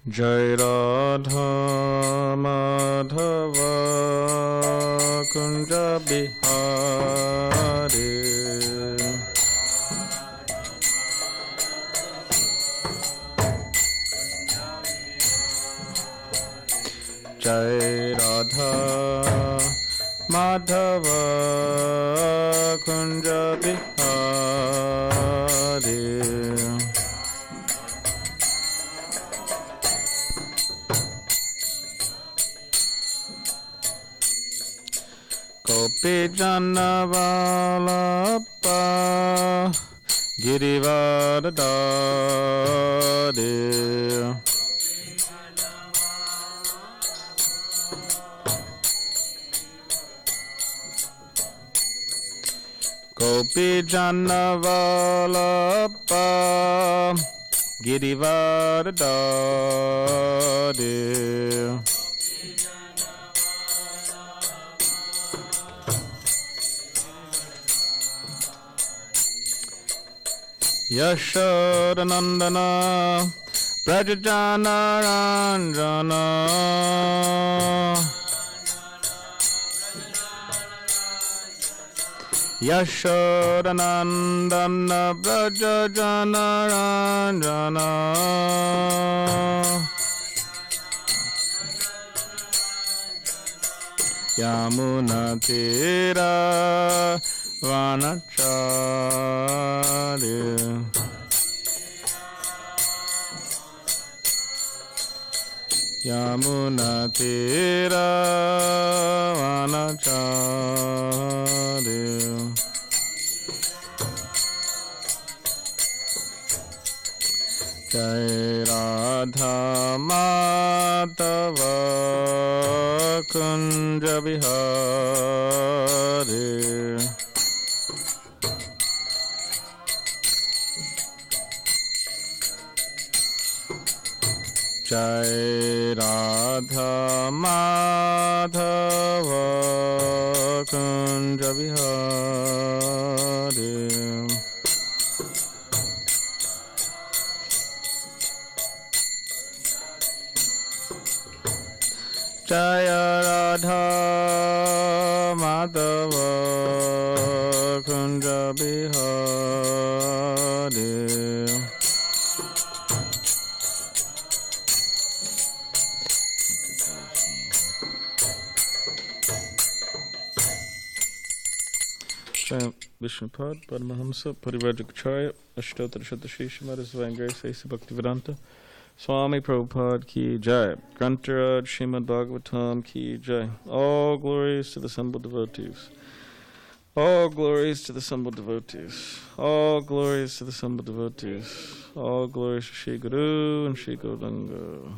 Jai Radha Madhava Kunja Bihari Jai Radha Madhava Kunja Bihari Gopi Jana Vallabha Girivardhari Gopi Jana Vallabha Girivardhari Yashodanandana Prajajana Ranjana Yashodanandana Prajajana Ranjana Yamuna Tira Vanacharya Yamuna Tira Vanacharya Jai Radha Madhava Kunja Bihari Jai Radha Madhava Kunja Bihari Jaya Radha Madhava Kunja Bihari Vishnupad, Paramahamsa, Parivrajacharya, Ashtottara Shatashish, Madhusvangari, Saisi Bhaktivedanta, Swami Prabhupada ki jai, Grantaraj Srimad Bhagavatam ki jai. All glories to the assembled devotees. All glories to the assembled devotees. All glories to the assembled devotees. All glories to Shri Guru and Shri Gauranga.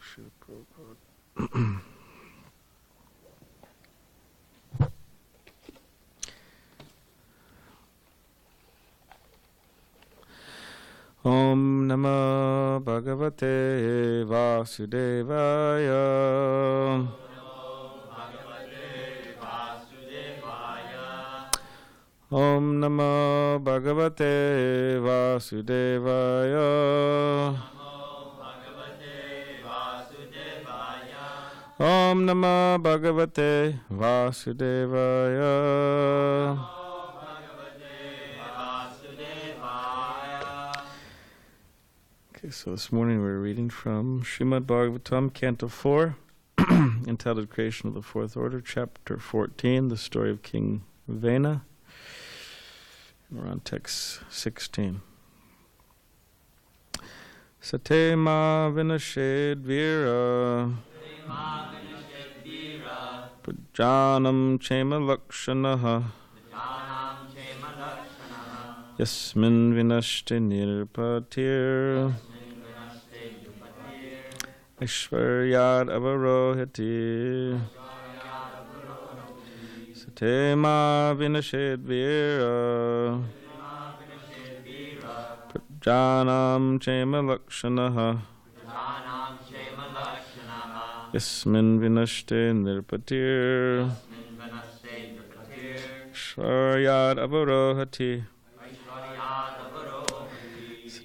Shri Prabhupada. Om Namah Bhagavate Vasudevaya. Om Namah Bhagavate Vasudevaya. Om Namah Bhagavate Vasudevaya. Okay, so this morning we're reading from Srimad Bhagavatam, Canto 4, entitled Creation of the Fourth Order, Chapter 14, the story of King Vena. We're on text 16. Satema Vinashed Vira Prajanam Chema Lakshanaha Yasmin Vinashti Nirpatir Ishvaryad Avarohati Satema Vinashed Vira Prajanam Chema Lakshanaha Yasmin Vinashte Nirpatir Ishvaryad Avarohati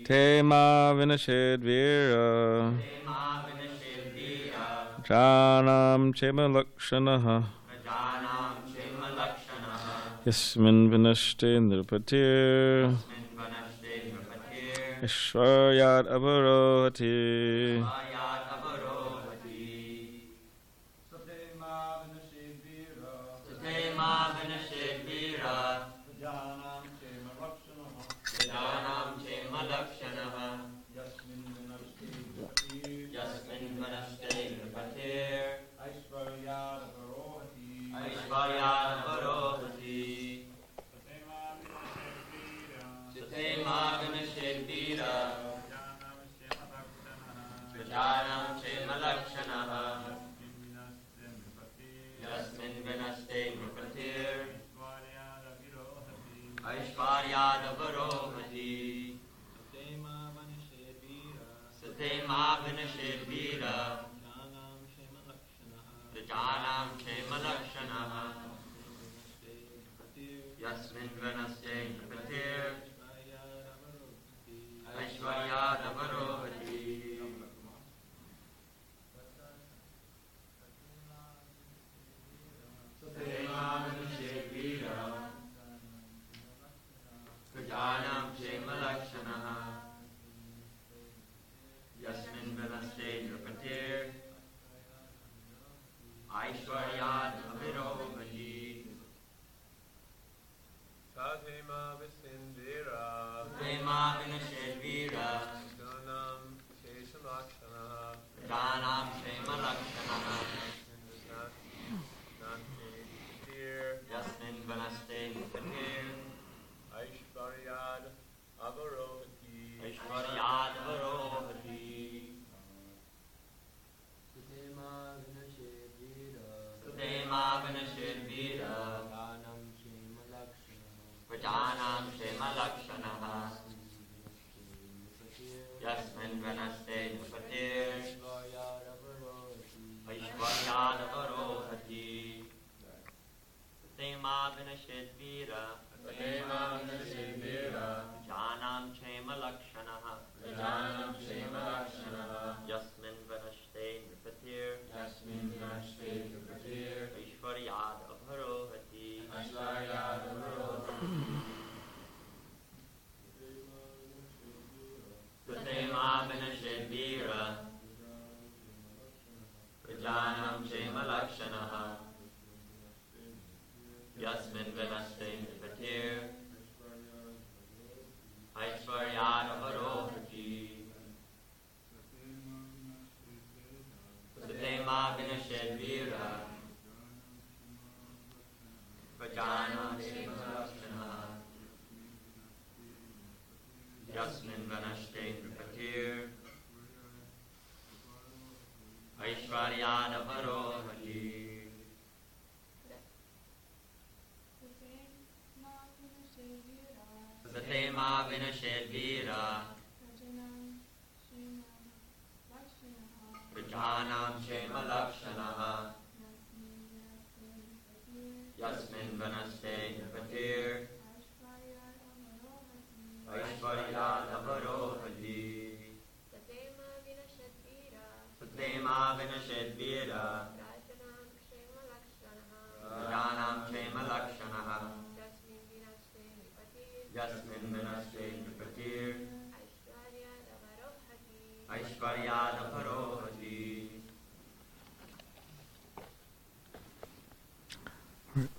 Te ma vinashid vira. Janam chema lakshanaha. Yasmin vinashte nirpatir. Ishvaryat avarohati.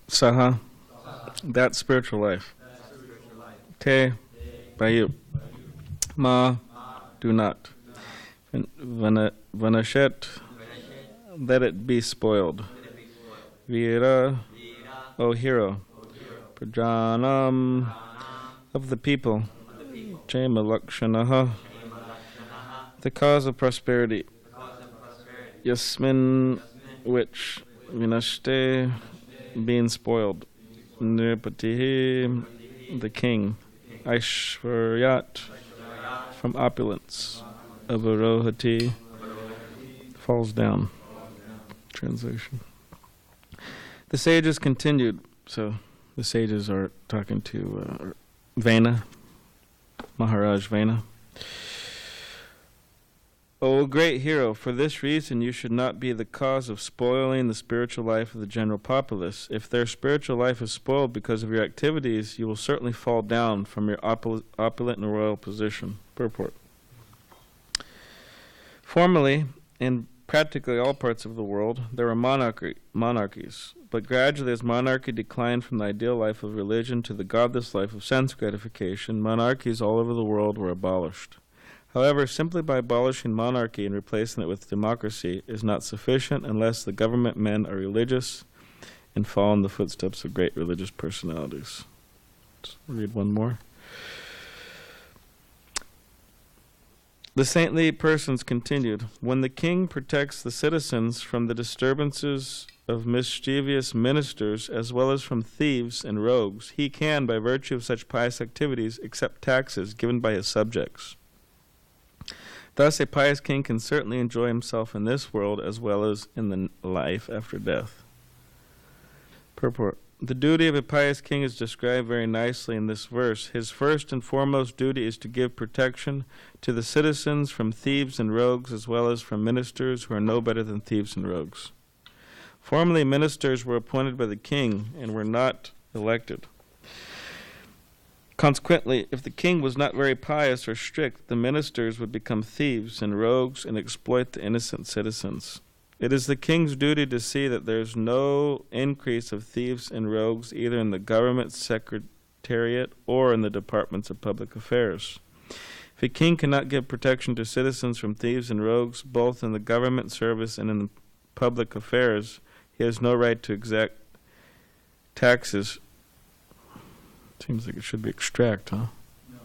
Saha, that spiritual life. Te, by you. Ma, do not. Vanashet, let it be spoiled. Vira, O hero. Prajanam, of the people. Chema lakshanaha, the cause of prosperity. Yasmin, which. Vinashte, being spoiled. Nirpatihi, the king. Aishvaryat, from opulence. Avarohati, falls down. Translation. The sages continued. So the sages are talking to Vena, Maharaj Vena, O great hero, for this reason you should not be the cause of spoiling the spiritual life of the general populace. If their spiritual life is spoiled because of your activities, you will certainly fall down from your opulent and royal position. Purport. Formerly, in practically all parts of the world, there were monarchies, but gradually as monarchy declined from the ideal life of religion to the godless life of sense gratification, monarchies all over the world were abolished. However, simply by abolishing monarchy and replacing it with democracy is not sufficient unless the government men are religious and follow in the footsteps of great religious personalities. Let's read one more. The saintly persons continued, when the king protects the citizens from the disturbances of mischievous ministers as well as from thieves and rogues, he can, by virtue of such pious activities, accept taxes given by his subjects. Thus, a pious king can certainly enjoy himself in this world as well as in the life after death. Purport. The duty of a pious king is described very nicely in this verse. His first and foremost duty is to give protection to the citizens from thieves and rogues as well as from ministers who are no better than thieves and rogues. Formerly, ministers were appointed by the king and were not elected. Consequently, if the king was not very pious or strict, the ministers would become thieves and rogues and exploit the innocent citizens. It is the king's duty to see that there is no increase of thieves and rogues either in the government secretariat or in the departments of public affairs. If a king cannot give protection to citizens from thieves and rogues, both in the government service and in public affairs, he has no right to exact taxes. Seems like it should be extract, huh? No,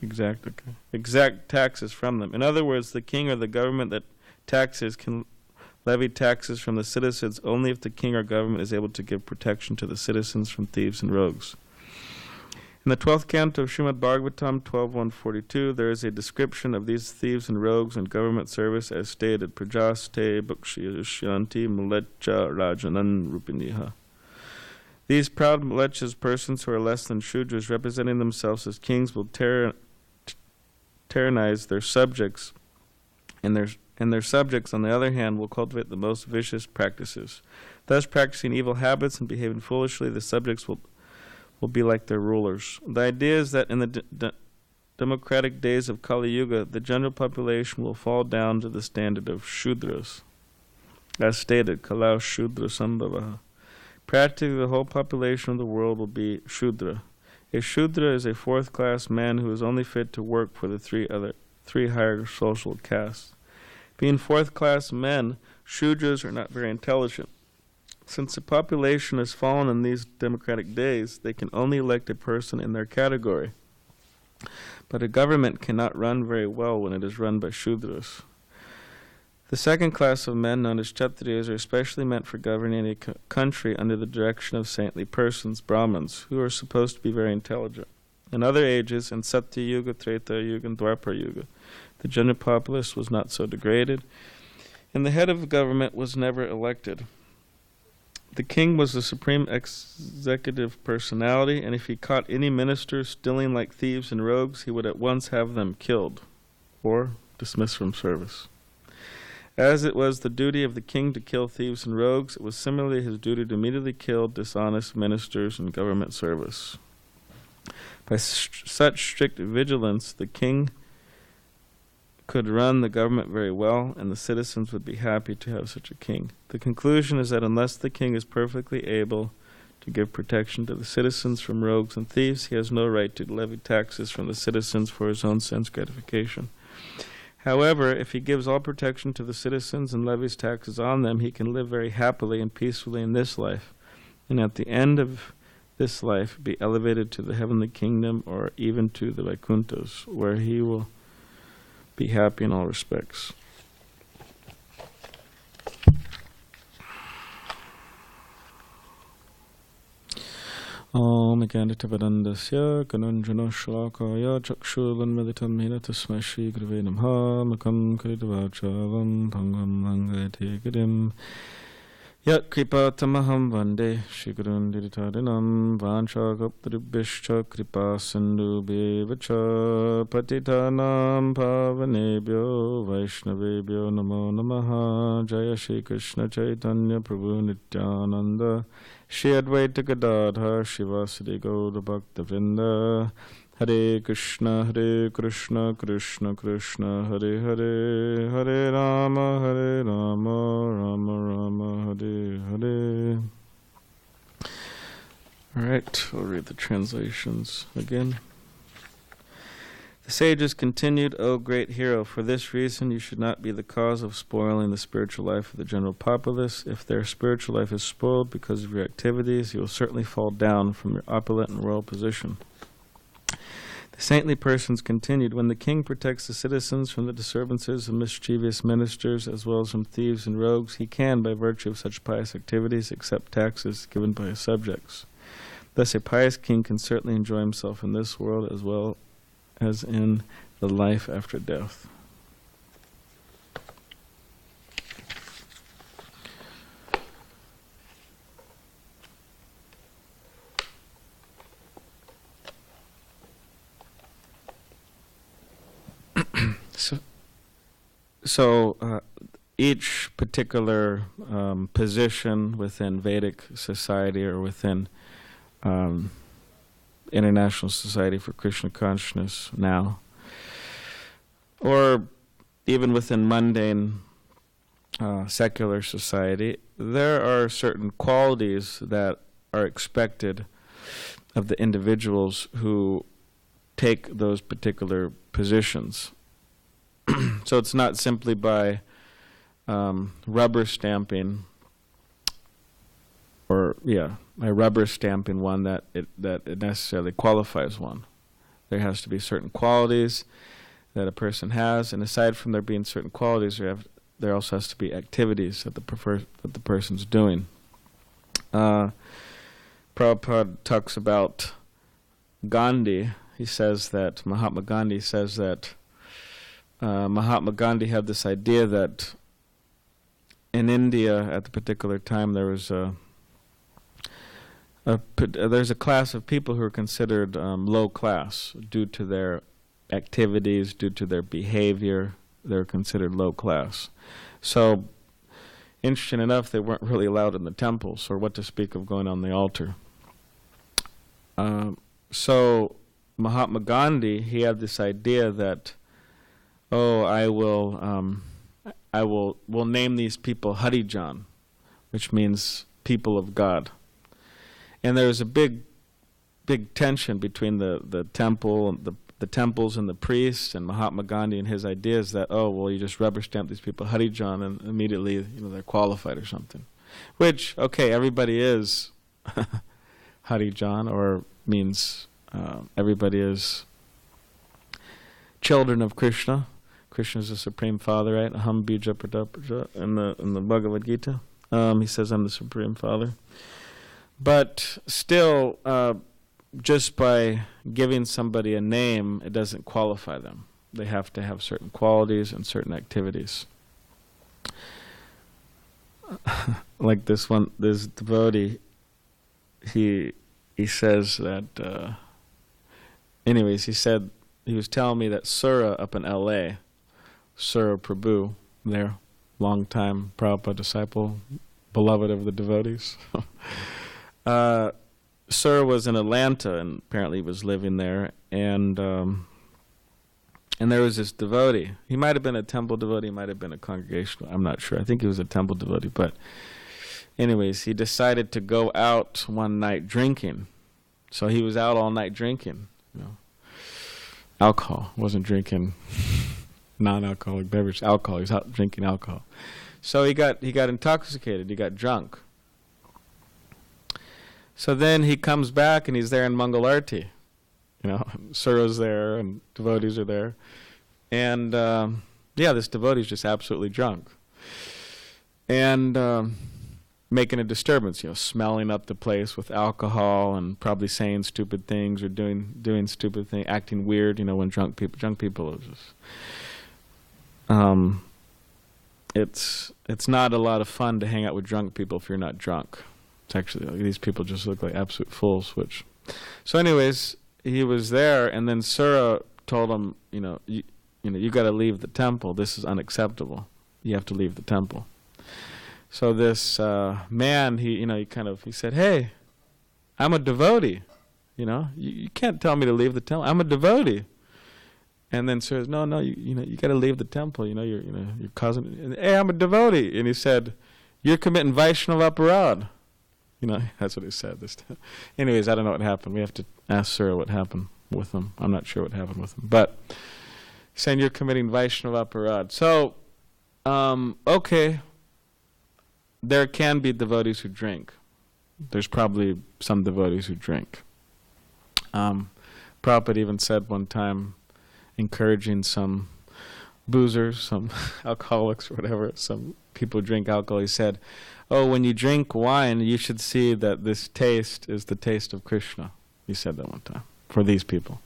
exact. Okay. Exact taxes from them. In other words, the king or the government that taxes can levy taxes from the citizens only if the king or government is able to give protection to the citizens from thieves and rogues. In the 12th canto of srimadbhagavatam 12.142, there is a description of these thieves and rogues in government service as stated, prajaste bhakshyanti mulecha rajanan rupiniha. These proud malechas, persons who are less than Shudras, representing themselves as kings, will tyrannize their subjects, and their subjects, on the other hand, will cultivate the most vicious practices. Thus, practicing evil habits and behaving foolishly, the subjects will be like their rulers. The idea is that in the democratic days of Kali Yuga, the general population will fall down to the standard of Shudras. As stated, Kalau Shudra Sambhavaha. Practically, the whole population of the world will be Shudra. A Shudra is a fourth-class man who is only fit to work for the three higher social castes. Being fourth-class men, Shudras are not very intelligent. Since the population has fallen in these democratic days, they can only elect a person in their category. But a government cannot run very well when it is run by Shudras. The second class of men, known as Kshatriyas, are especially meant for governing a country under the direction of saintly persons, Brahmins, who are supposed to be very intelligent. In other ages, in Satya Yuga, Treta Yuga, and Dwapara Yuga, the general populace was not so degraded, and the head of the government was never elected. The king was the supreme executive personality, and if he caught any minister stealing like thieves and rogues, he would at once have them killed or dismissed from service. As it was the duty of the king to kill thieves and rogues, it was similarly his duty to immediately kill dishonest ministers in government service. By such strict vigilance, the king could run the government very well, and the citizens would be happy to have such a king. The conclusion is that unless the king is perfectly able to give protection to the citizens from rogues and thieves, he has no right to levy taxes from the citizens for his own sense gratification. However, if he gives all protection to the citizens and levies taxes on them, he can live very happily and peacefully in this life, and at the end of this life be elevated to the heavenly kingdom or even to the Vaikunthas, where he will be happy in all respects. Om Ekantavadandasya Kananjana Shlakaya Chakshulanmeditam Hina Tasmai Shri Gurave Namha Makam Karidvachavam Bhangam Langate Gidim Yat kripatamaham vande Shigurun Diditadinam Vanchagaptaribhishcha Kripa Sindhu Bevacha Patitanam Pavanebhyo Vaishnavebhyo Namo Namaha Jaya Shri Krishna Chaitanya Prabhu Nityananda Shri Advaita Gadadhar Shivasadi Gauda Bhakta Vrinda Hare Krishna Krishna Krishna Hare Hare Hare Rama Rama Rama Hare Hare. All right, we'll read the translations again. The sages continued, O great hero, for this reason you should not be the cause of spoiling the spiritual life of the general populace. If their spiritual life is spoiled because of your activities, you will certainly fall down from your opulent and royal position. The saintly persons continued, when the king protects the citizens from the disturbances of mischievous ministers as well as from thieves and rogues, he can, by virtue of such pious activities, accept taxes given by his subjects. Thus a pious king can certainly enjoy himself in this world as well as in the life after death. So each particular position within Vedic society or within International Society for Krishna Consciousness now, or even within mundane secular society, there are certain qualities that are expected of the individuals who take those particular positions. So it's not simply by rubber stamping, by rubber stamping one that it necessarily qualifies one. There has to be certain qualities that a person has, and aside from there being certain qualities, there also has to be activities that the person's doing. Prabhupada talks about Gandhi. He says that Mahatma Gandhi says that Mahatma Gandhi had this idea that in India at the particular time there was there's a class of people who are considered low class due to their activities, due to their behavior. They're considered low class. So, interesting enough, they weren't really allowed in the temples, or what to speak of going on the altar. So Mahatma Gandhi, he had this idea that, we'll name these people Harijan, which means people of God. And there was a big tension between the temple, the temples and the priests, and Mahatma Gandhi and his ideas that, you just rubber stamp these people Harijan and immediately they're qualified or something. Which, okay, everybody is Harijan, or means everybody is children of Krishna. Krishna is the Supreme Father, right? Aham bija pradapraja in the Bhagavad Gita. He says, I'm the Supreme Father. But still, just by giving somebody a name, it doesn't qualify them. They have to have certain qualities and certain activities. Like this devotee, he says that, he was telling me that Sura up in L.A., Sura Prabhu, there, long-time Prabhupada disciple, beloved of the devotees. Sura was in Atlanta, and apparently he was living there, and there was this devotee. He might have been a temple devotee, he might have been a congregational, I'm not sure. I think he was a temple devotee, but anyways, he decided to go out one night drinking. So he was out all night drinking, alcohol. Wasn't drinking non-alcoholic beverage, alcohol. He was out drinking alcohol. So he got intoxicated. He got drunk. So then he comes back and he's there in Mangalarti. Sura's there and devotees are there. And this devotee's just absolutely drunk. And making a disturbance, smelling up the place with alcohol and probably saying stupid things or doing stupid things, acting weird, when drunk people are just. it's not a lot of fun to hang out with drunk people if you're not drunk. It's actually, like, these people just look like absolute fools. So anyways, he was there, and then Sura told him, you got to leave the temple. This is unacceptable. You have to leave the temple. So this man, he said, "Hey, I'm a devotee. You can't tell me to leave the temple. I'm a devotee." And then Sura says, "No, you got to leave the temple. You're causing. Hey, I'm a devotee." And he said, "You're committing Vaishnava aparad." That's what he said this time. Anyways, I don't know what happened. We have to ask Sura what happened with him. I'm not sure what happened with him, but saying you're committing Vaishnava aparad. So, okay, there can be devotees who drink. There's probably some devotees who drink. Prabhupada even said one time, encouraging some boozers, some alcoholics or whatever, some people who drink alcohol, he said, "Oh, when you drink wine, you should see that this taste is the taste of Krishna." He said that one time, for these people.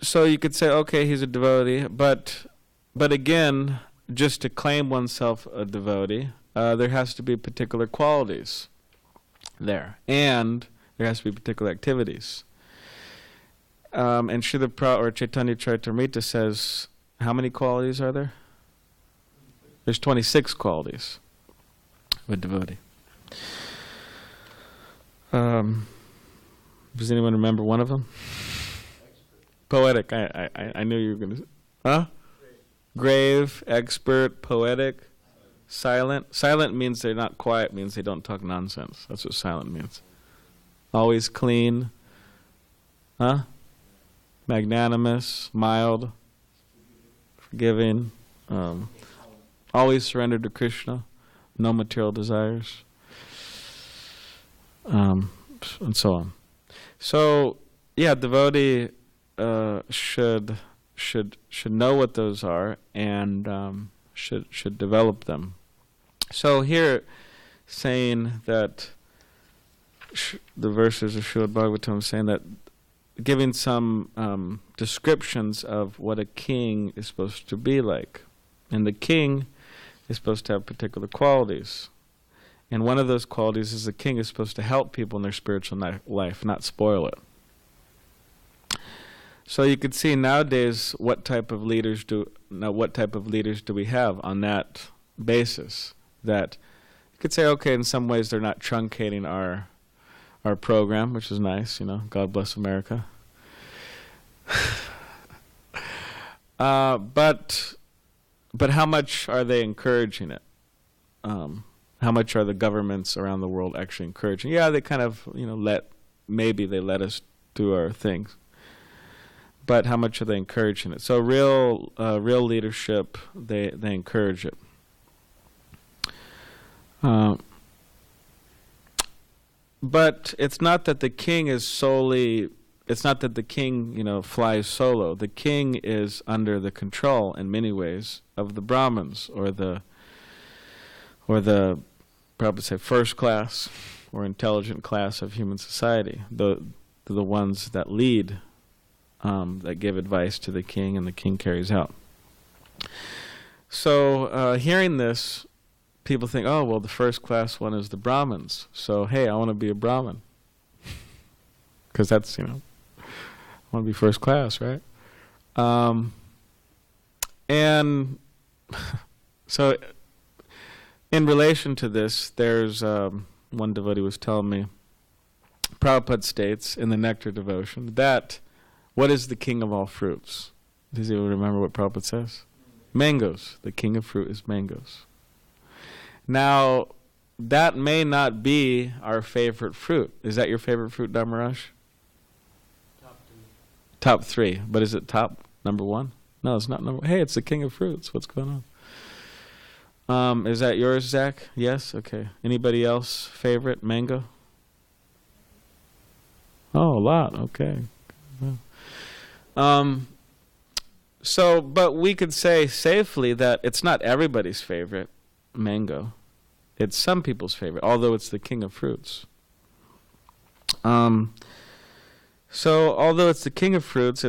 So you could say, okay, he's a devotee, but again, just to claim oneself a devotee, there has to be particular qualities there, and there has to be particular activities. And Srila Prabhupada or Chaitanya Charitamrita says, how many qualities are there? There's 26 qualities of a devotee. Does anyone remember one of them? Poetic. I knew you were going to. Huh? Grave, expert, poetic, silent. Silent means they're not quiet, means they don't talk nonsense. That's what silent means. Always clean. Huh? Magnanimous, mild, forgiving, always surrendered to Krishna, no material desires, and so on. So, yeah, devotee should know what those are and should develop them. So here, saying that the verses of Srimad Bhagavatam saying that, giving some descriptions of what a king is supposed to be like. And the king is supposed to have particular qualities. And one of those qualities is the king is supposed to help people in their spiritual life, not spoil it. So you could see nowadays what type of leaders do we have on that basis. That you could say, okay, in some ways they're not truncating our program, which is nice, God bless America. But how much are they encouraging it? How much are the governments around the world actually encouraging? Yeah, they kind of, maybe they let us do our things. But how much are they encouraging it? So real leadership, they encourage it. But it's not that the king is solely. It's not that the king, flies solo. The king is under the control, in many ways, of the Brahmins or the probably say first class or intelligent class of human society. The ones that lead, that give advice to the king, and the king carries out. So hearing this, people think, oh, well, the first class one is the Brahmins. So, hey, I want to be a Brahmin. Because that's, I want to be first class, right? And so in relation to this, there's one devotee was telling me, Prabhupada states in the Nectar Devotion that what is the king of all fruits? Does anyone remember what Prabhupada says? Mangoes. The king of fruit is mangoes. Now, that may not be our favorite fruit. Is that your favorite fruit, Dharmaraj? Top three. But is it top number one? No, it's not number. Hey, it's the king of fruits. What's going on? Is that yours, Zach? Yes? Okay. Anybody else favorite? Mango? Oh, a lot. Okay. So, but we could say safely that it's not everybody's favorite, mango. It's some people's favorite, although it's the king of fruits. So, although it's the king of fruits,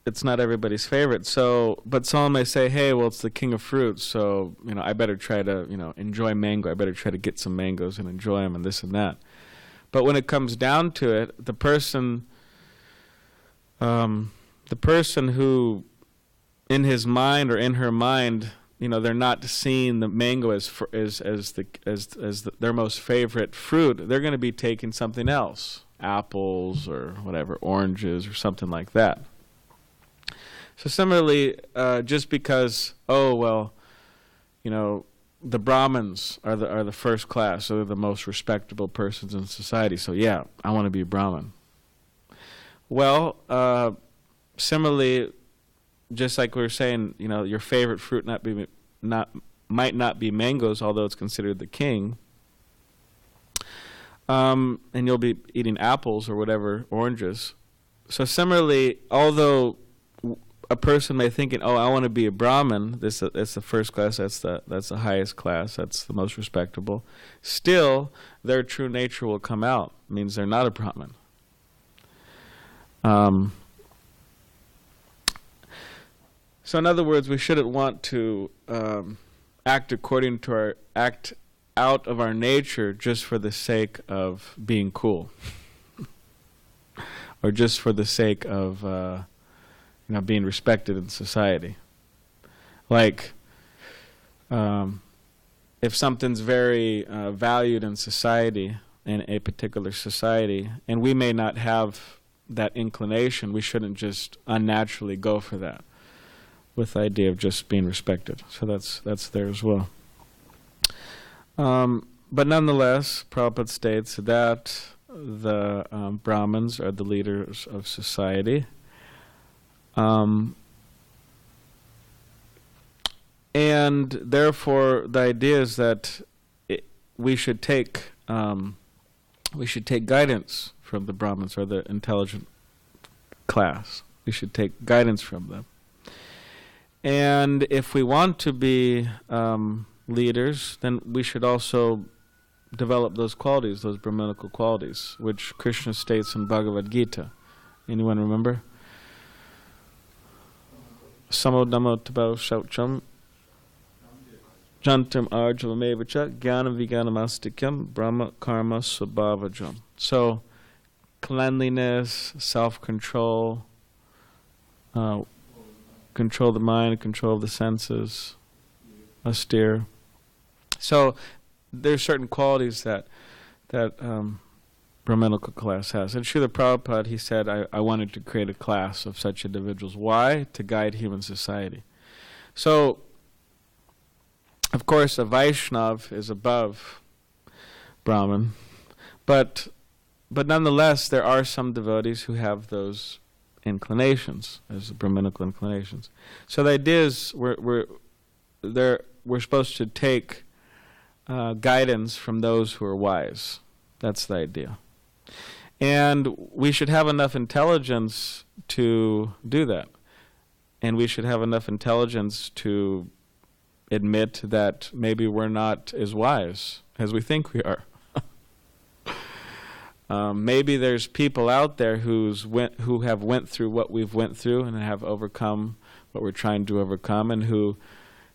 it's not everybody's favorite. So, but someone may say, hey, well, it's the king of fruits, so, I better try to, enjoy mango. I better try to get some mangoes and enjoy them and this and that. But when it comes down to it, the person who, in his mind or in her mind, they're not seeing the mango as their most favorite fruit. They're going to be taking something else, apples or whatever, oranges or something like that. So similarly, just because, the Brahmins are the first class, so they're the most respectable persons in society. So yeah, I want to be a Brahmin. Well, similarly, just like we were saying, your favorite fruit might not be mangoes, although it's considered the king. And you'll be eating apples or whatever, oranges. So similarly, although a person may think, I want to be a Brahmin, that's the first class, that's the highest class, that's the most respectable, still their true nature will come out. It means they're not a Brahmin. So in other words, we shouldn't want to act out of our nature just for the sake of being cool, or just for the sake of being respected in society. Like, if something's very valued in society, in a particular society, and we may not have that inclination, we shouldn't just unnaturally go for that, with the idea of just being respected. So that's there as well. But nonetheless, Prabhupada states that the Brahmins are the leaders of society. And therefore, the idea is that we should take guidance from the Brahmins, or the intelligent class. We should take guidance from them. And if we want to be leaders, then we should also develop those qualities, those Brahminical qualities, which Krishna states in Bhagavad Gita. Anyone remember? Samodama tabau shaucham jantam arjavamevacha jnana vijnanamastikam brahma karma svabhavajam. So, cleanliness, self-control, control the mind, control the senses, austere. So there's certain qualities that Brahminical class has. And Srila Prabhupada, he said, I wanted to create a class of such individuals. Why? To guide human society. So, of course, a Vaishnav is above Brahmin, but nonetheless, there are some devotees who have those inclinations, as Brahminical inclinations. So the idea is we're supposed to take guidance from those who are wise. That's the idea. And we should have enough intelligence to do that. And we should have enough intelligence to admit that maybe we're not as wise as we think we are. Maybe there's people out there who have went through what we've went through and have overcome what we're trying to overcome, and who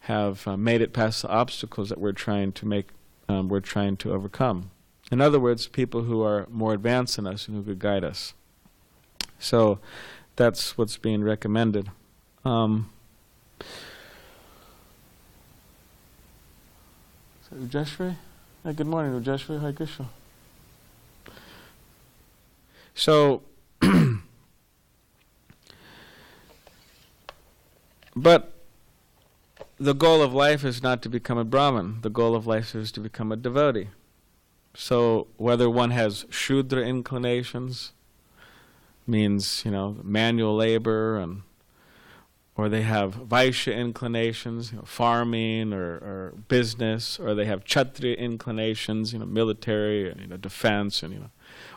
have made it past the obstacles that we're trying to overcome. In other words, people who are more advanced than us and who could guide us. So that's what's being recommended. Ujeshri? Hey, good morning, Ujeshri. Hi, Krishna. So, but the goal of life is not to become a Brahmin. The goal of life is to become a devotee. So whether one has Shudra inclinations, means, manual labor, or they have Vaishya inclinations, farming or business, or they have Kshatriya inclinations, military and defense,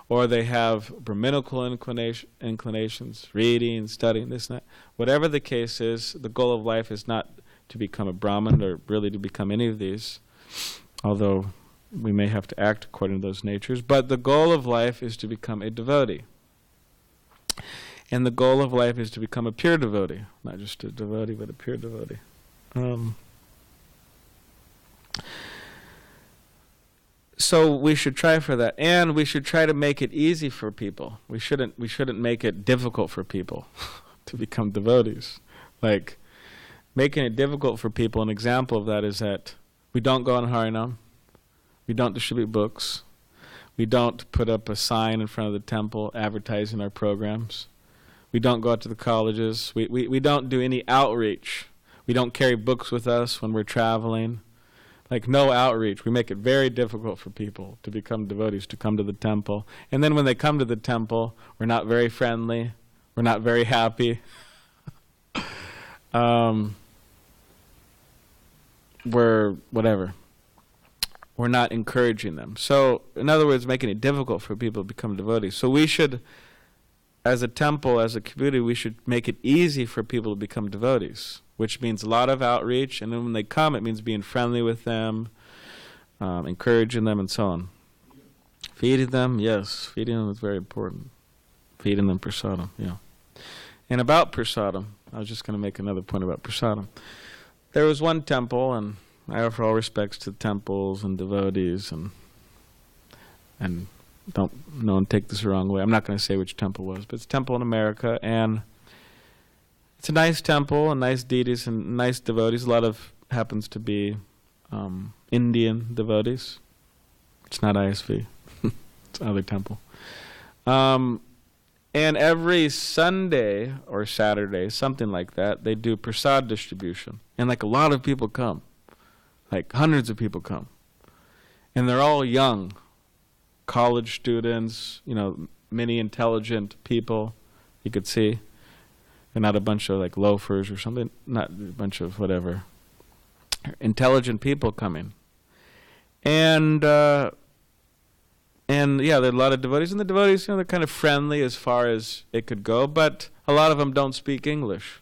or they have Brahminical inclinations, reading, studying, this and that. Whatever the case is, the goal of life is not to become a Brahmin or really to become any of these, although we may have to act according to those natures. But the goal of life is to become a devotee. And the goal of life is to become a pure devotee. Not just a devotee, but a pure devotee. So we should try for that. And we should try to make it easy for people. We shouldn't make it difficult for people to become devotees. Like, making it difficult for people, an example of that is that we don't go on Harinam. We don't distribute books. We don't put up a sign in front of the temple advertising our programs. We don't go out to the colleges. We don't do any outreach. We don't carry books with us when we're traveling. Like, no outreach. We make it very difficult for people to become devotees, to come to the temple. And then when they come to the temple, we're not very friendly. We're not very happy. We're whatever. We're not encouraging them. So, in other words, making it difficult for people to become devotees. So we should, as a temple, as a community, we should make it easy for people to become devotees, which means a lot of outreach, and then when they come, it means being friendly with them, encouraging them, and so on. Feeding them, yes, feeding them is very important. Feeding them prasadam, yeah. And about prasadam, I was just going to make another point about prasadam. There was one temple, and I offer all respects to temples and devotees, and don't no one take this the wrong way. I'm not going to say which temple it was, but it's a temple in America, and it's a nice temple, and nice deities and nice devotees. A lot of happens to be Indian devotees. It's not ISV. It's another temple. And every Sunday or Saturday, something like that, they do prasad distribution. And like a lot of people come. Like hundreds of people come. And they're all young. College students, many intelligent people you could see. And not a bunch of like loafers or something. Not a bunch of whatever. Intelligent people coming. And yeah, there are a lot of devotees. And the devotees, they're kind of friendly as far as it could go. But a lot of them don't speak English.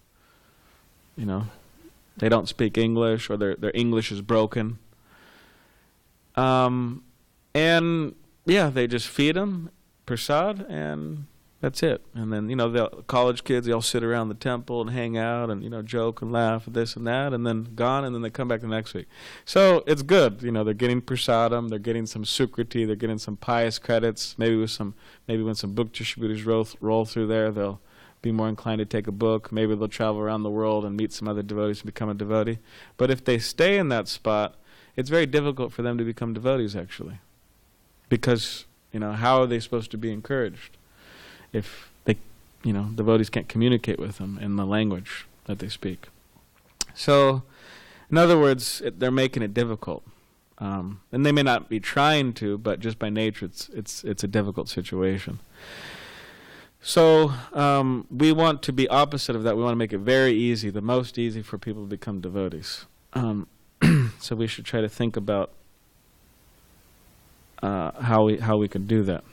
They don't speak English, or their English is broken. And yeah, they just feed them prasad, and that's it. And then, the college kids, they all sit around the temple and hang out and, joke and laugh and this and that, and then gone, and then they come back the next week. So it's good. They're getting prasadam, they're getting some sukriti, they're getting some pious credits. Maybe when some book distributors roll through there, they'll be more inclined to take a book. Maybe they'll travel around the world and meet some other devotees and become a devotee. But if they stay in that spot, it's very difficult for them to become devotees, actually. Because, how are they supposed to be encouraged if they, devotees can't communicate with them in the language that they speak? So, in other words, they're making it difficult. And they may not be trying to, but just by nature, it's a difficult situation. So we want to be opposite of that. We want to make it very easy, the most easy for people to become devotees. So we should try to think about how we could do that.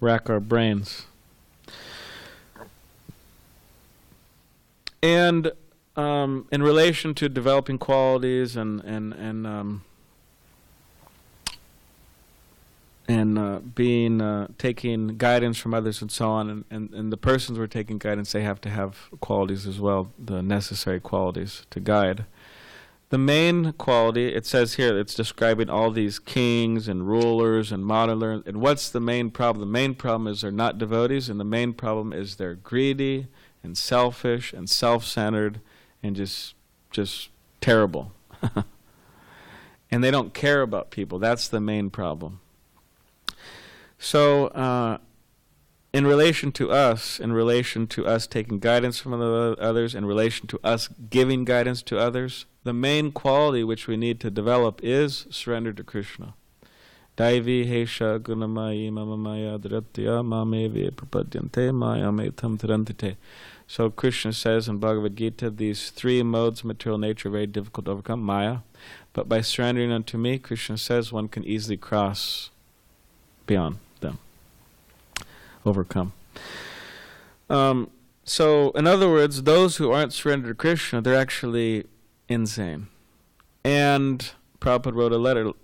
Rack our brains. And in relation to developing qualities and taking guidance from others and so on, and the persons we're taking guidance, they have to have qualities as well, the necessary qualities to guide. The main quality, it says here, it's describing all these kings and rulers and monarchs, and what's the main problem? The main problem is they're not devotees, and the main problem is they're greedy and selfish and self-centered and just terrible. And they don't care about people. That's the main problem. So, in relation to us taking guidance from others, in relation to us giving guidance to others, the main quality which we need to develop is surrender to Krishna. Daivi hesha gunamayi mamamaya dhratya mamevi prapadyante mayametam tarantite. So Krishna says in Bhagavad Gita, these three modes of material nature are very difficult to overcome, Maya. But by surrendering unto me, Krishna says, one can easily cross beyond them, overcome. So, in other words, those who aren't surrendered to Krishna, they're actually insane. And Prabhupada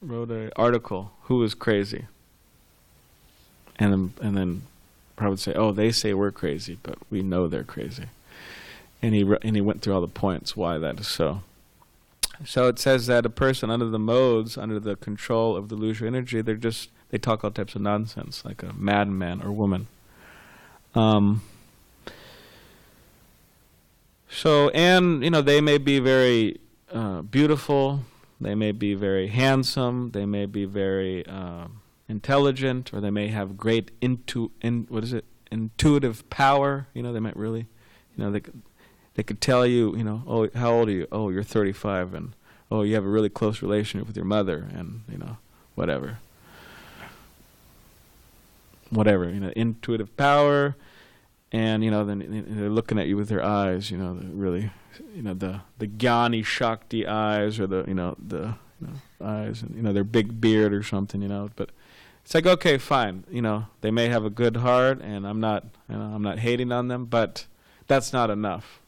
wrote an article, Who is Crazy? And then Prabhupada would say, oh, they say we're crazy, but we know they're crazy. And he went through all the points why that is so. So it says that a person under the modes, under the control of the illusory energy, they talk all types of nonsense, like a madman or woman. So, and, they may be very beautiful, they may be very handsome, they may be very intelligent, or they may have great intuitive power. They might really, they could tell you, oh, how old are you? Oh, you're 35, and oh, you have a really close relationship with your mother, and whatever, intuitive power. And then they're looking at you with their eyes, really, the Jnani Shakti eyes, or the eyes, and their big beard or something, But it's like, okay, fine, they may have a good heart, and I'm not hating on them, but that's not enough.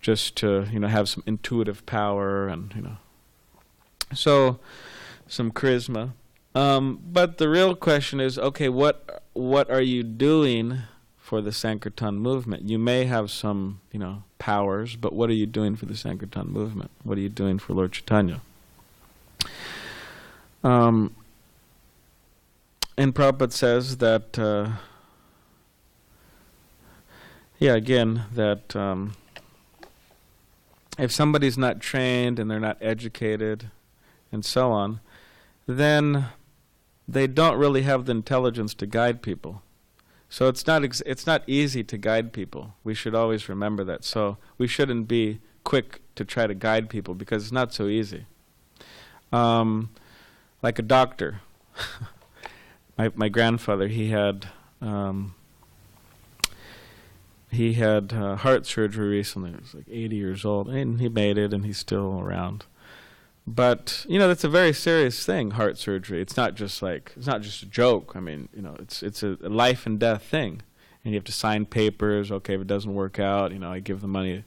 Just to have some intuitive power and so some charisma. But the real question is, okay, what are you doing for the Sankirtan movement? You may have some, powers, but what are you doing for the Sankirtan movement? What are you doing for Lord Chaitanya? And Prabhupada says that, that if somebody's not trained and they're not educated and so on, then they don't really have the intelligence to guide people. So it's not easy to guide people. We should always remember that. So we shouldn't be quick to try to guide people because it's not so easy. Like a doctor. My grandfather, he had heart surgery recently. He was like 80 years old, and he made it, and he's still around. But that's a very serious thing, heart surgery. It's not just a joke. I mean, it's a life and death thing, and you have to sign papers. Okay, if it doesn't work out, I give the money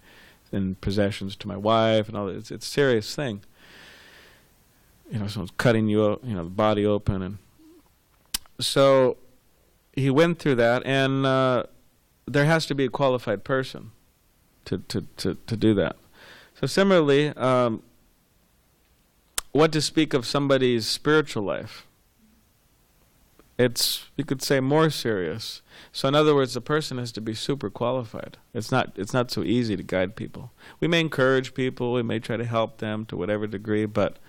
and possessions to my wife, and all that. It's a serious thing. Someone's cutting you, the body open, and so he went through that, and there has to be a qualified person to do that. So similarly, what to speak of somebody's spiritual life? It's, you could say, more serious. So in other words, the person has to be super qualified. It's not so easy to guide people. We may encourage people, we may try to help them to whatever degree, but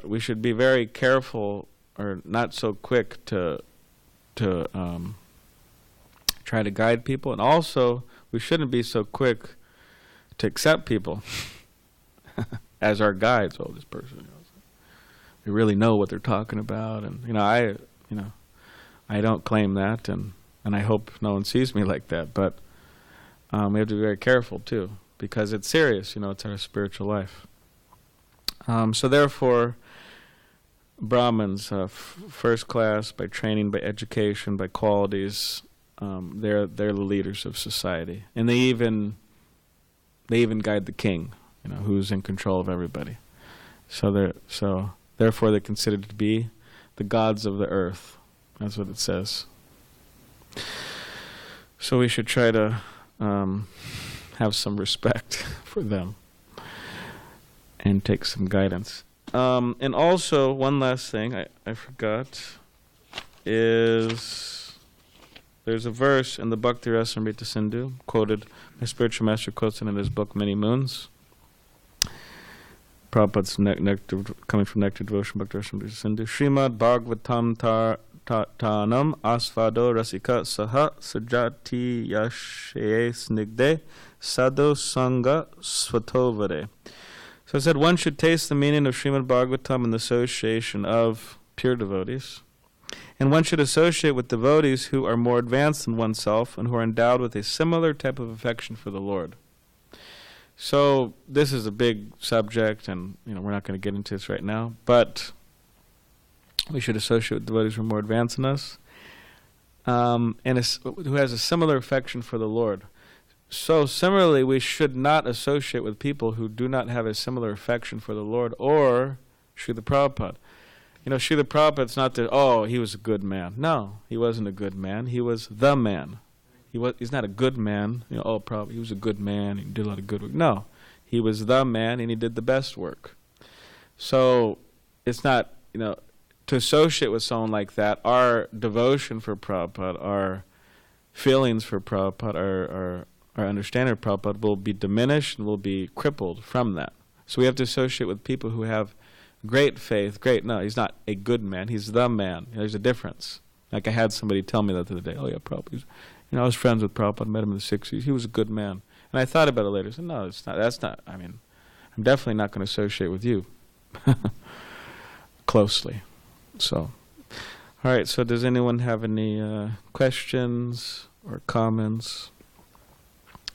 we should be very careful, or not so quick to try to guide people. And also, we shouldn't be so quick to accept people as our guides. Oh, this person, they really know what they're talking about, and I don't claim that, and I hope no one sees me like that. But we have to be very careful too, because it's serious. It's our spiritual life. So therefore, Brahmins, first class, by training, by education, by qualities, they're the leaders of society, and they even guide the king, who's in control of everybody. So therefore they're considered to be the gods of the earth. That's what it says. So we should try to have some respect for them and take some guidance. And also, one last thing I forgot is there's a verse in the Bhakti Rasamrita Sindhu, quoted, my spiritual master quotes it in his book Many Moons. Prabhupada's coming from Nectar Devotion, Bhakti Rasamrita Sindhu. srimadbhagavatam tanam asvado rasika saha sajati yashe snigde sadho sangha svatovare. So it said one should taste the meaning of Srimad Bhagavatam in the association of pure devotees, and one should associate with devotees who are more advanced than oneself and who are endowed with a similar type of affection for the Lord. So this is a big subject, and we're not going to get into this right now, but we should associate with devotees who are more advanced than us, and who has a similar affection for the Lord. So similarly, we should not associate with people who do not have a similar affection for the Lord or Srila Prabhupada. Srila Prabhupada's not that, oh, he was a good man. No, he wasn't a good man. He was the man. He's not a good man. Prabhupada, he was a good man. He did a lot of good work. No, he was the man, and he did the best work. So it's not, to associate with someone like that, our devotion for Prabhupada, our feelings for Prabhupada, our understanding of Prabhupada will be diminished and will be crippled from that. So we have to associate with people who have great faith. No, he's not a good man. He's the man. There's a difference. Like I had somebody tell me that the other day. Oh yeah, Prabhupada. I was friends with Prabhupada. Met him in the 60s. He was a good man. And I thought about it later. I said, no, it's not. That's not. I'm definitely not going to associate with you closely. So, all right. So, does anyone have any questions or comments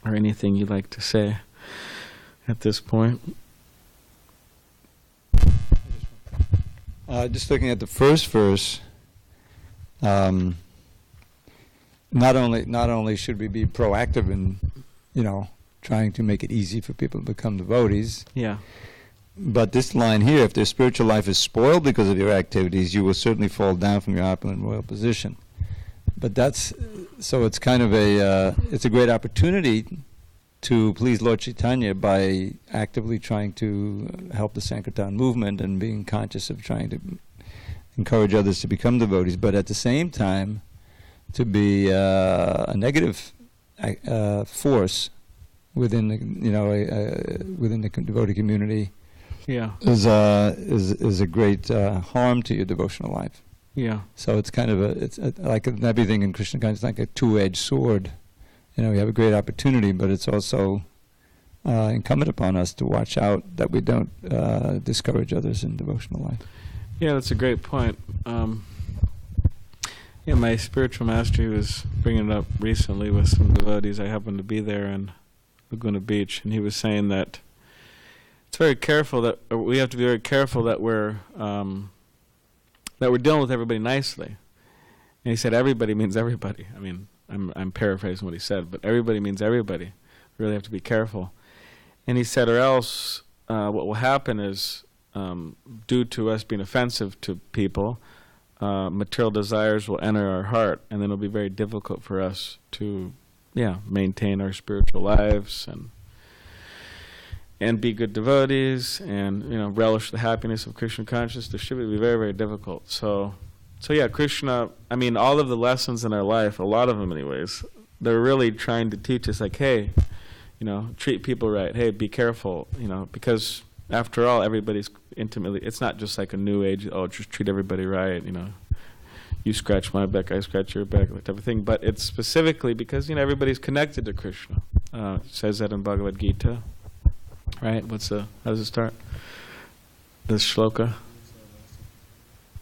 or anything you'd like to say at this point? Just looking at the first verse, not only should we be proactive in, trying to make it easy for people to become devotees. Yeah. But this line here, if their spiritual life is spoiled because of your activities, you will certainly fall down from your opulent royal position. But it's kind of it's a great opportunity to please Lord Chaitanya by actively trying to help the Sankirtan movement and being conscious of trying to encourage others to become devotees, but at the same time to be a negative force within the devotee community. Yeah. Is a great harm to your devotional life. Yeah. So it's kind of like everything in Krishna consciousness, like a two-edged sword. We have a great opportunity, but it's also incumbent upon us to watch out that we don't discourage others in devotional life. Yeah, that's a great point. My spiritual master, he was bringing it up recently with some devotees. I happened to be there in Laguna Beach, and he was saying that it's very careful that we have to be very careful that we're dealing with everybody nicely. And he said everybody means everybody. I'm paraphrasing what he said, but everybody means everybody. We really have to be careful. And he said, or else what will happen is, due to us being offensive to people, material desires will enter our heart, and then it'll be very difficult for us to, maintain our spiritual lives and be good devotees and relish the happiness of Krishna consciousness. This should be very, very difficult. So yeah, Krishna, all of the lessons in our life, a lot of them anyways, they're really trying to teach us, like, hey, treat people right. Hey, be careful, because after all, everybody's intimately, it's not just like a new age, just treat everybody right, you scratch my back, I scratch your back, that type of thing. But it's specifically because, everybody's connected to Krishna. It says that in Bhagavad Gita, right? How does it start? This shloka?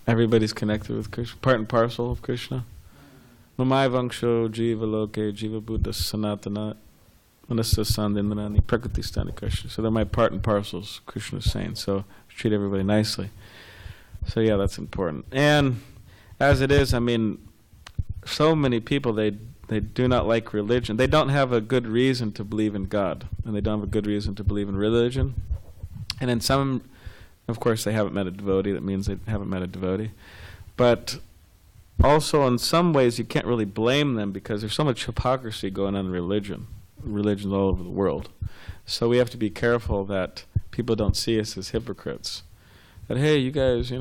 Everybody's connected with Krishna, part and parcel of Krishna. Mamai vangsho jiva loke jiva buddha sanatana manasa sandindrani prakriti stani Krishna. So they're my part and parcels, Krishna is saying. So treat everybody nicely. So yeah, that's important. And as it is, so many people, they do not like religion. They don't have a good reason to believe in God, and they don't have a good reason to believe in religion. And in some, of course, they haven't met a devotee. That means they haven't met a devotee. But also, in some ways, you can't really blame them because there's so much hypocrisy going on in religions all over the world. So we have to be careful that people don't see us as hypocrites. That, hey, you guys,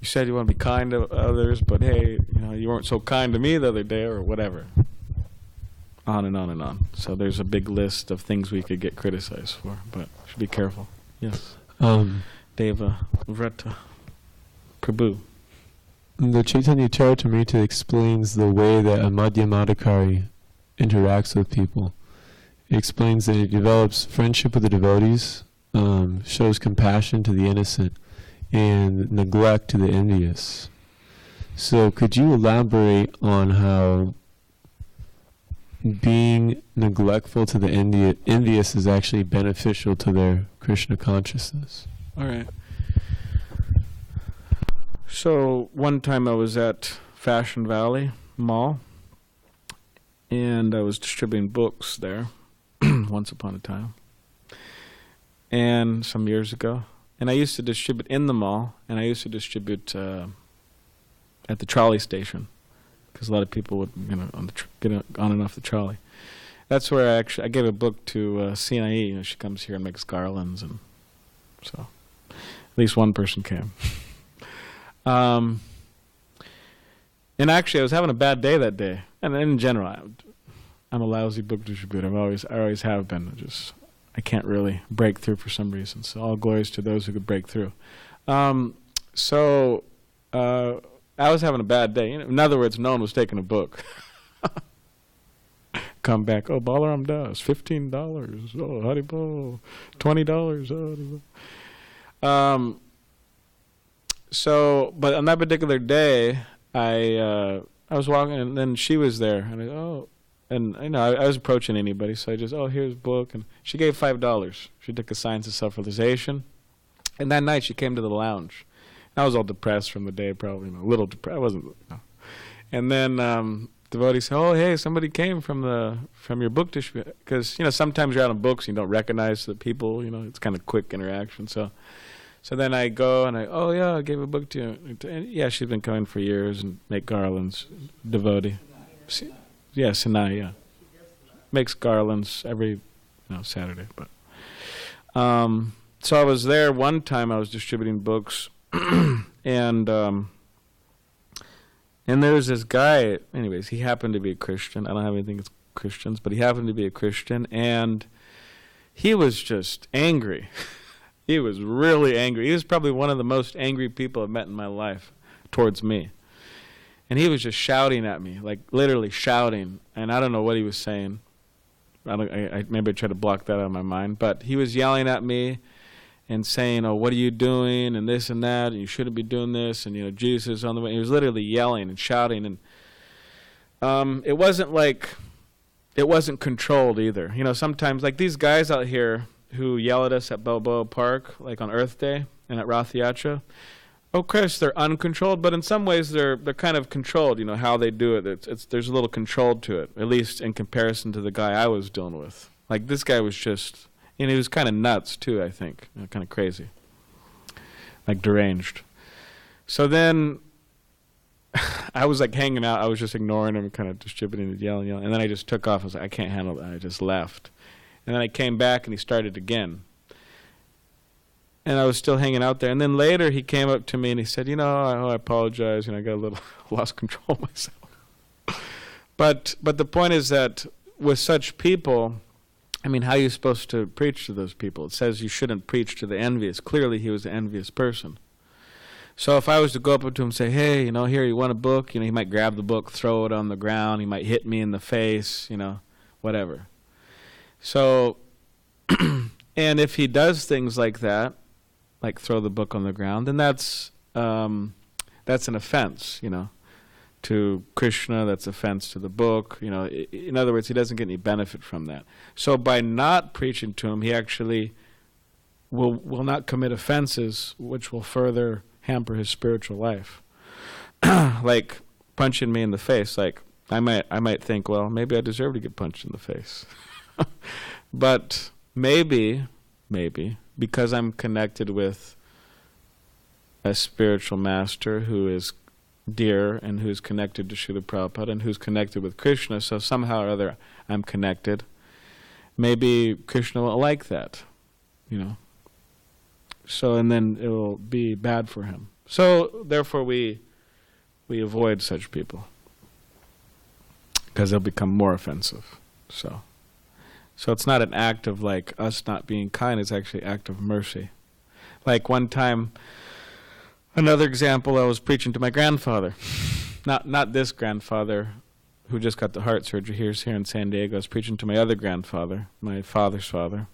you said you want to be kind to others, but hey, you weren't so kind to me the other day, or whatever. On and on and on. So there's a big list of things we could get criticized for, but should be careful. Yes. Deva Vrata Prabhu. The Chaitanya Charitamrita explains the way that a Madhyamadikari interacts with people. It explains that he develops friendship with the devotees, shows compassion to the innocent, and neglect to the envious. So could you elaborate on how being neglectful to the envious is actually beneficial to their Krishna consciousness? All right. So one time I was at Fashion Valley Mall, and I was distributing books there once upon a time, and some years ago. And I used to distribute in the mall, and I used to distribute at the trolley station, because a lot of people would, get on and off the trolley. That's where I gave a book to Sinai. She comes here and makes garlands, and so at least one person came. And actually, I was having a bad day that day, and in general, I'm a lousy book distributor. I always have been. I can't really break through for some reason. So all glories to those who could break through. So I was having a bad day. In other words, no one was taking a book. Come back. Oh, Balarama Das, $15. Oh, Haribo, $20. Oh, so, but on that particular day, I was walking, and then she was there, and I was approaching anybody, so I just, here's a book, and she gave $5. She took a Science of Self-Realization, and that night she came to the lounge. I was all depressed from the day, probably, a little depressed. I wasn't. And then devotee said, "Oh, hey, somebody came from your book distribution," because sometimes you're out on books, and you don't recognize the people. It's kind of quick interaction. So then I go and I gave a book to you. And yeah, she's been coming for years and make garlands, devotee. Yeah, Sinai, yeah. Makes garlands every Saturday. But so I was there one time. I was distributing books, and there was this guy. Anyways, he happened to be a Christian. I don't have anything against Christians, but he happened to be a Christian, and he was just angry. He was really angry. He was probably one of the most angry people I've met in my life towards me. And he was just shouting at me, like literally shouting. And I don't know what he was saying. Maybe I tried to block that out of my mind. But he was yelling at me and saying, "Oh, what are you doing?" and this and that, and you shouldn't be doing this, and Jesus is on the way. He was literally yelling and shouting, and it wasn't controlled either. Sometimes like these guys out here who yell at us at Balboa Park, like on Earth Day and at Rath Yatra. Of course, they're uncontrolled, but in some ways they're kind of controlled. How they do it. There's a little control to it, at least in comparison to the guy I was dealing with. Like this guy was just, he was kind of nuts too. I think kind of crazy, like deranged. So then I was like hanging out. I was just ignoring him, kind of distributing and yelling, and then I just took off. I was like, I can't handle that. I just left, and then I came back and he started again. And I was still hanging out there. And then later he came up to me and he said, I apologize. I got a little lost control myself. But the point is that with such people, how are you supposed to preach to those people? It says you shouldn't preach to the envious. Clearly he was an envious person. So if I was to go up to him and say, hey, here, you want a book? He might grab the book, throw it on the ground. He might hit me in the face, whatever. So, and if he does things like that, like throw the book on the ground, then that's an offense, to Krishna. That's offense to the book. In other words, he doesn't get any benefit from that. So by not preaching to him, he actually will not commit offenses, which will further hamper his spiritual life. Like punching me in the face. Like I might think, well, maybe I deserve to get punched in the face, but maybe. Because I'm connected with a spiritual master who is dear and who's connected to Srila Prabhupada and who's connected with Krishna, so somehow or other I'm connected. Maybe Krishna will like that, So, and then it will be bad for him. So, therefore we avoid such people because they'll become more offensive. So it's not an act of like us not being kind, it's actually an act of mercy. Like one time, another example, I was preaching to my grandfather. Not this grandfather who just got the heart surgery here in SanDiego. I was preaching to my other grandfather, my father's father.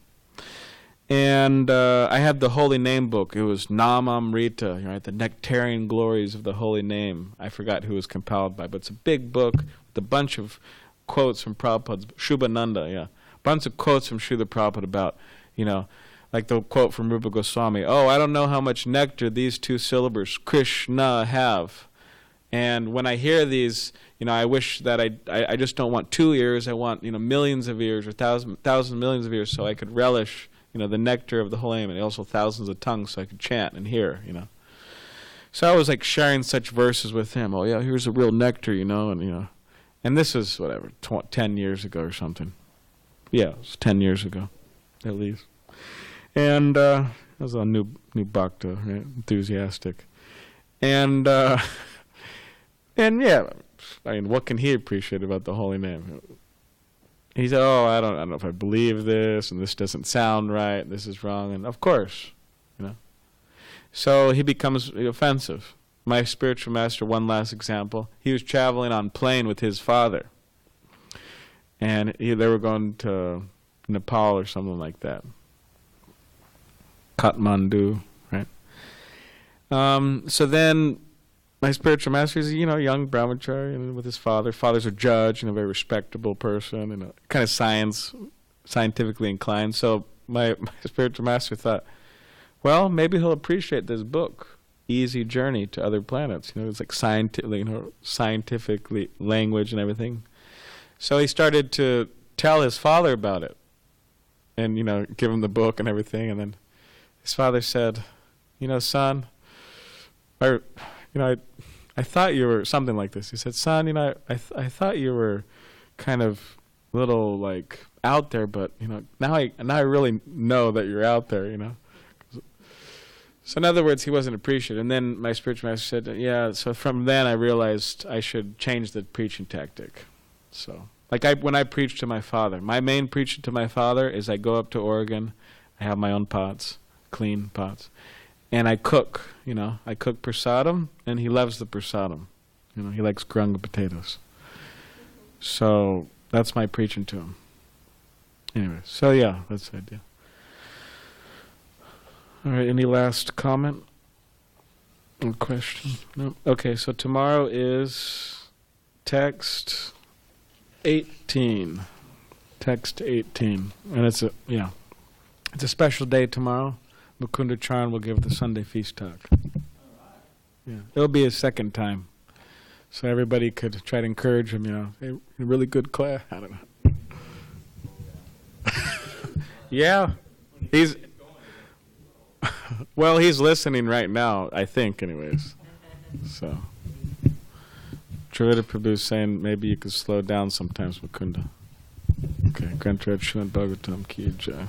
And I had the Holy Name book. It was Namamrita, right? The Nectarian Glories of the Holy Name. I forgot who was compiled by, but it's a big book with a bunch of quotes from Prabhupada's, Shubhananda, yeah. Bunch of quotes from Srila Prabhupada about, like the quote from Rupa Goswami, "Oh, I don't know how much nectar these two syllables, Krishna, have." And when I hear these, I wish that I just don't want 2 ears. I want, millions of ears or thousand millions of ears so I could relish, the nectar of the holy name, and also thousands of tongues so I could chant and hear, So I was like sharing such verses with him. Oh yeah, here's a real nectar, and this is whatever 10 years ago or something. Yeah, it was 10 years ago, at least. And I was a new bhakta, right? Enthusiastic, and yeah, I mean, what can he appreciate about the holy name? He said, "Oh, I don't know if I believe this, and this doesn't sound right, and this is wrong." And of course, So he becomes offensive. My spiritual master, one last example, he was traveling on plane with his father. And they were going to Nepal or something like that. Kathmandu, right? So then my spiritual master is, young brahmachari with his father. Father's a judge, a very respectable person, kind of scientifically inclined. So my spiritual master thought, well, maybe he'll appreciate this book, Easy Journey to Other Planets. It's like scientifically language and everything. So he started to tell his father about it, and give him the book and everything. And then his father said, son, I thought you were something like this. He said, son, I thought you were kind of little like out there, but now I really know that you're out there. So in other words, he wasn't appreciated. And then my spiritual master said, yeah, so from then I realized I should change the preaching tactic. So, when I preach to my father, my main preaching to my father is I go up to Oregon, I have my own pots, clean pots, and I cook, I cook prasadam, and he loves the prasadam. He likes grunga potatoes. So that's my preaching to him. Anyway, so yeah, that's the idea. All right, any last comment or question? No? Okay, so tomorrow is text 18. Text 18. And it's a special day tomorrow. Mukunda Charan will give the Sunday feast talk. Yeah, it'll be his second time. So everybody could try to encourage him, hey, a really good class. I don't know. Yeah. Well, he's listening right now, I think, anyways. So, Trivida Prabhu's saying maybe you could slow down sometimes, Mukunda. Okay, Grantaraj Srimad Bhagavatam Ki Jai.